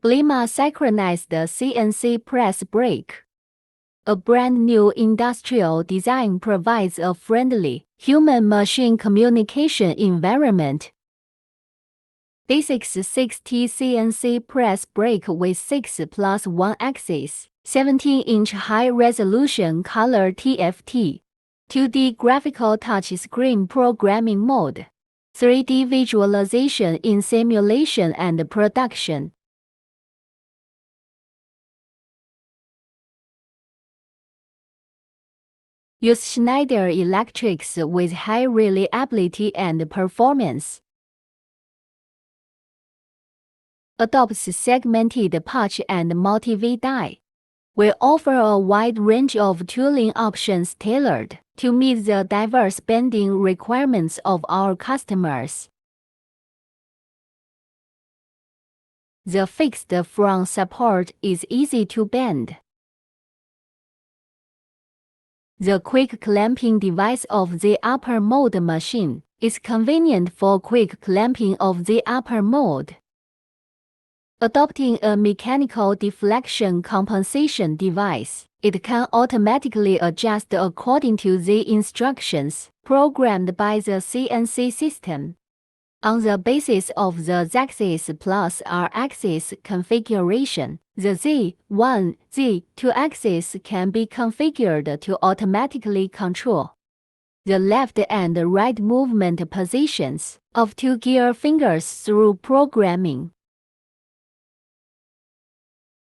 Blma synchronized CNC press brake. A brand new industrial design provides a friendly, human-machine communication environment. DA66T CNC press brake with 6+1 axis, 17-inch high-resolution color TFT, 2D graphical touchscreen programming mode, 3D visualization in simulation and production. Use Schneider electrics with high reliability and performance. Adopts segmented patch and multi-V die. We offer a wide range of tooling options tailored to meet the diverse bending requirements of our customers. The fixed front support is easy to bend. The quick clamping device of the upper mold machine is convenient for quick clamping of the upper mold. Adopting a mechanical deflection compensation device, it can automatically adjust according to the instructions programmed by the CNC system. On the basis of the Z-axis plus R-axis configuration, the Z1, Z2 axis can be configured to automatically control the left and right movement positions of two gear fingers through programming.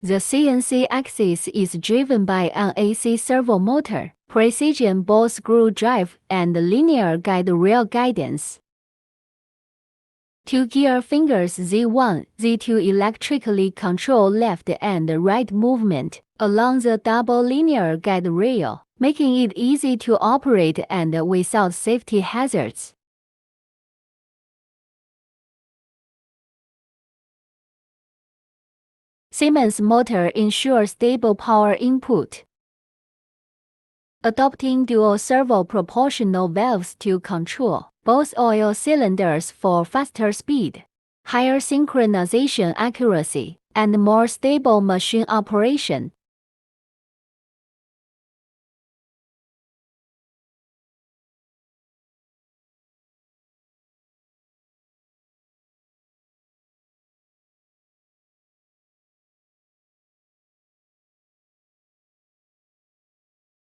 The CNC axis is driven by an AC servo motor, precision ball screw drive, and linear guide rail guidance. Two gear fingers Z1, Z2 electrically control left and right movement along the double linear guide rail, making it easy to operate and without safety hazards. Siemens motor ensures stable power input. Adopting dual servo proportional valves to control both oil cylinders for faster speed, higher synchronization accuracy, and more stable machine operation.